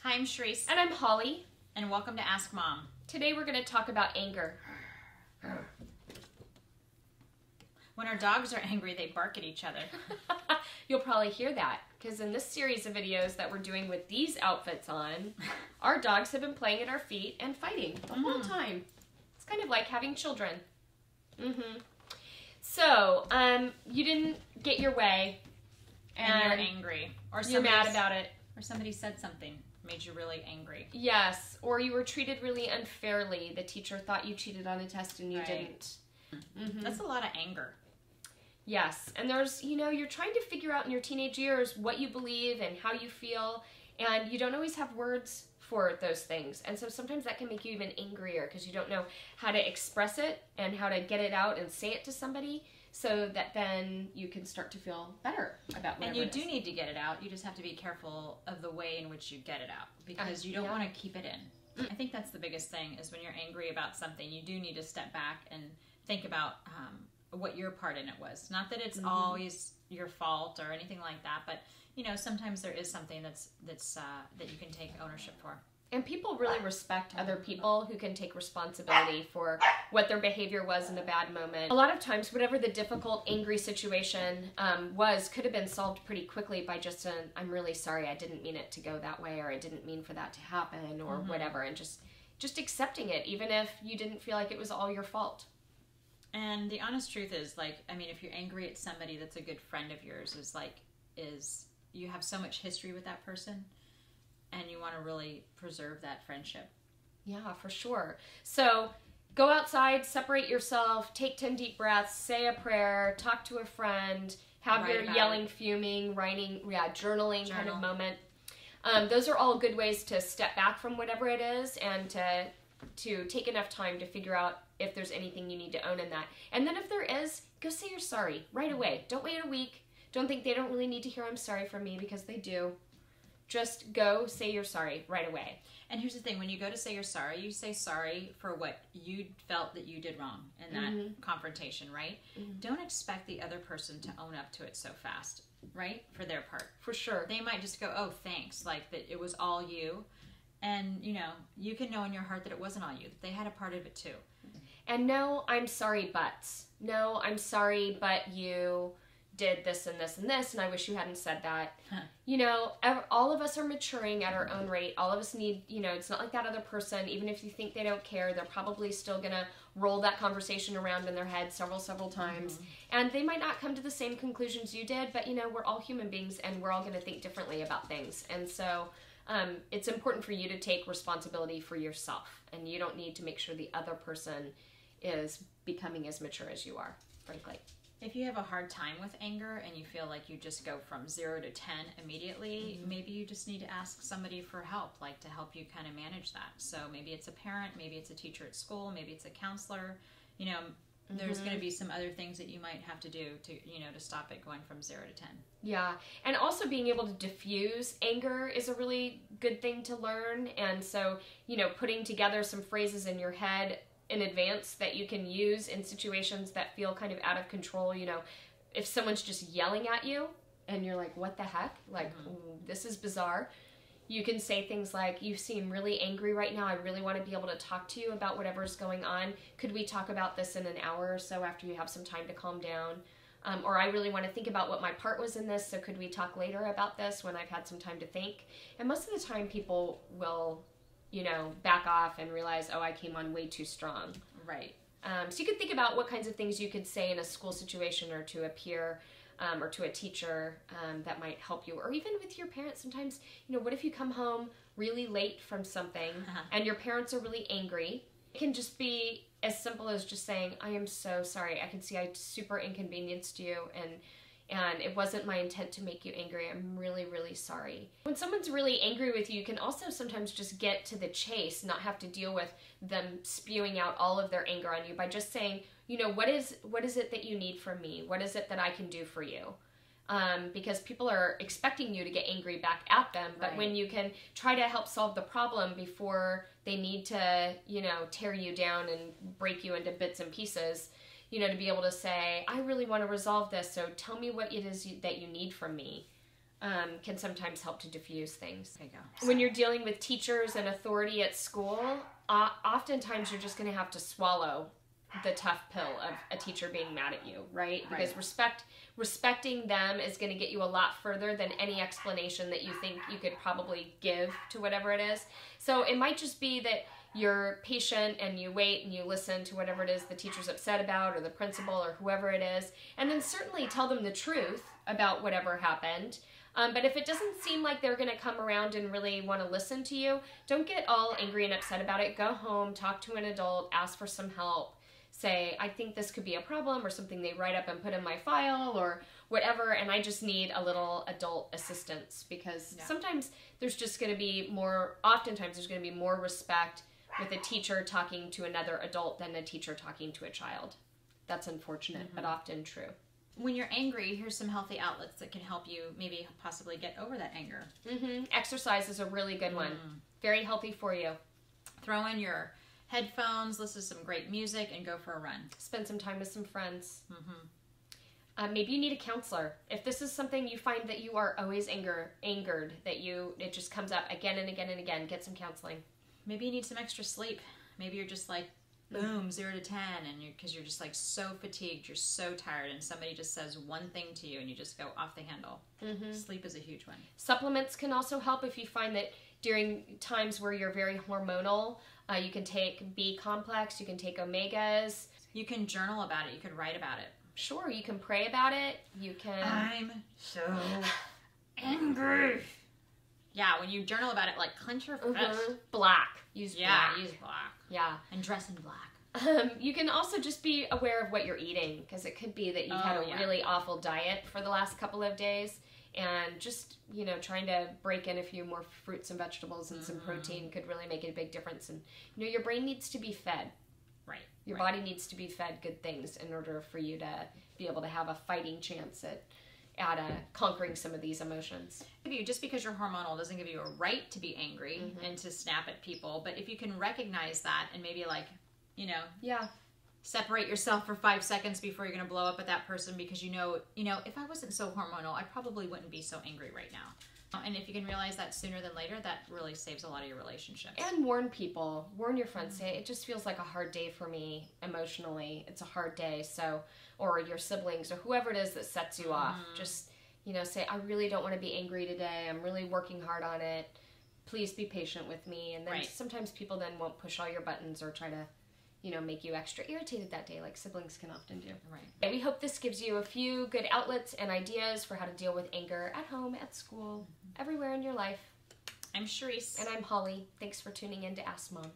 Hi, I'm Charisse. And I'm Holly. And welcome to Ask Mom. Today we're going to talk about anger. When our dogs are angry, they bark at each other. You'll probably hear that, because in this series of videos that we're doing with these outfits on, our dogs have been playing at our feet and fighting the whole time. It's kind of like having children. So, you didn't get your way. And you're angry. Or you're mad about it. Or somebody said something, made you really angry. Yes, or you were treated really unfairly. The teacher thought you cheated on a test and you didn't. That's a lot of anger. Yes, and there's, you're trying to figure out in your teenage years what you believe and how you feel, and you don't always have words for those things. And so sometimes that can make you even angrier because you don't know how to express it and how to get it out and say it to somebody so that then you can start to feel better about whatever. And you do need to get it out. You just have to be careful of the way in which you get it out because you don't want to keep it in. I think that's the biggest thing is when you're angry about something, you do need to step back and think about what your part in it was. Not that it's always your fault or anything like that, but sometimes there is something that you can take ownership for. And people really respect other people who can take responsibility for what their behavior was in a bad moment. A lot of times, whatever the difficult, angry situation could have been solved pretty quickly by just I'm really sorry, I didn't mean it to go that way, or I didn't mean for that to happen, or whatever, and just accepting it, even if you didn't feel like it was all your fault. And the honest truth is, if you're angry at somebody that's a good friend of yours, is you have so much history with that person, and you want to really preserve that friendship. Yeah, for sure. So go outside, separate yourself, take 10 deep breaths, say a prayer, talk to a friend, have your yelling, fuming, writing, journaling kind of moment. Those are all good ways to step back from whatever it is and to take enough time to figure out if there's anything you need to own in that. And then if there is, go say you're sorry right away. Don't wait a week. Don't think they don't really need to hear I'm sorry from me, because they do. Just go say you're sorry right away. And here's the thing, when you go to say you're sorry, you say sorry for what you felt that you did wrong in that confrontation, right? Don't expect the other person to own up to it so fast, right? For their part. For sure. They might just go, oh, thanks, like that it was all you. And, you can know in your heart that it wasn't all you. They had a part of it too. And no, I'm sorry, but. No, I'm sorry, but you did this and this and this, and I wish you hadn't said that. All of us are maturing at our own rate. All of us need, it's not like that other person, even if you think they don't care, they're probably still going to roll that conversation around in their head several times. And they might not come to the same conclusions you did, but, we're all human beings, and we're all going to think differently about things. And so it's important for you to take responsibility for yourself, and you don't need to make sure the other person is becoming as mature as you are, frankly. If you have a hard time with anger and you feel like you just go from 0 to 10 immediately, maybe you just need to ask somebody for help, to help you kind of manage that. So maybe it's a parent, maybe it's a teacher at school, maybe it's a counselor. There's going to be some other things that you might have to do to stop it going from 0 to 10. Yeah, and also being able to diffuse anger is a really good thing to learn. And so, putting together some phrases in your head in advance that you can use in situations that feel kind of out of control. If someone's just yelling at you and you're like, what the heck? This is bizarre. You can say things like, you seem really angry right now. I really want to be able to talk to you about whatever's going on. Could we talk about this in an hour or so after you have some time to calm down? Or I really want to think about what my part was in this, so could we talk later about this when I've had some time to think? And most of the time people will back off and realize, oh, I came on way too strong. Right. So you could think about what kinds of things you could say in a school situation or to a peer or to a teacher that might help you. Or even with your parents sometimes, what if you come home really late from something and your parents are really angry? It can just be as simple as just saying, I am so sorry. I can see I super inconvenienced you, and it wasn't my intent to make you angry. I'm really, really sorry. When someone's really angry with you, you can also sometimes just get to the chase, not have to deal with them spewing out all of their anger on you by just saying, what is it that you need from me? What is it that I can do for you? Because people are expecting you to get angry back at them, but when you can try to help solve the problem before they need to, tear you down and break you into bits and pieces, to be able to say, I really want to resolve this, so tell me what it is that you need from me. can sometimes help to diffuse things. There you go. When you're dealing with teachers and authority at school, oftentimes you're just going to have to swallow the tough pill of a teacher being mad at you, right? Because respecting them is going to get you a lot further than any explanation that you think you could probably give to whatever it is. So it might just be that you're patient and you wait and you listen to whatever it is the teacher's upset about, or the principal, or whoever it is, and then certainly tell them the truth about whatever happened. But if it doesn't seem like they're going to come around and really want to listen to you, don't get all angry and upset about it. Go home, talk to an adult, ask for some help. Say, I think this could be a problem, or something they write up and put in my file, or whatever, and I just need a little adult assistance, because sometimes there's just going to be oftentimes there's going to be more respect with a teacher talking to another adult than a teacher talking to a child. That's unfortunate, but often true. When you're angry, here's some healthy outlets that can help you maybe possibly get over that anger. Exercise is a really good one. Very healthy for you. Throw in your headphones, listen to some great music, and go for a run. Spend some time with some friends. Maybe you need a counselor. If this is something you find that you are always angered, that it just comes up again and again and again, get some counseling. Maybe you need some extra sleep. Maybe you're just like, boom, 0 to 10, and because you're just like so fatigued, you're so tired, and somebody just says one thing to you, and you just go off the handle. Sleep is a huge one. Supplements can also help if you find that during times where you're very hormonal. You can take B complex, you can take omegas. You can journal about it, you could write about it. Sure, you can pray about it. You can... I'm so angry. Yeah, when you journal about it, like clench your fist. Black. Use black. Use black. Yeah. And dress in black. You can also just be aware of what you're eating, because it could be that you've had a really awful diet for the last couple of days, and just, trying to break in a few more fruits and vegetables and some protein could really make a big difference. And, your brain needs to be fed. Right. Your body needs to be fed good things in order for you to be able to have a fighting chance at conquering some of these emotions. Just because you're hormonal doesn't give you a right to be angry and to snap at people, but if you can recognize that and maybe separate yourself for 5 seconds before you're going to blow up at that person, because if I wasn't so hormonal, I probably wouldn't be so angry right now. And if you can realize that sooner than later, that really saves a lot of your relationships. And warn people. Warn your friends. Say, it just feels like a hard day for me emotionally. It's a hard day. So, or your siblings or whoever it is that sets you off. Just, say, I really don't want to be angry today. I'm really working hard on it. Please be patient with me. And then sometimes people then won't push all your buttons or try to, make you extra irritated that day, like siblings can often do. Right. And we hope this gives you a few good outlets and ideas for how to deal with anger at home, at school, everywhere in your life. I'm Charisse. And I'm Holly. Thanks for tuning in to Ask Mom.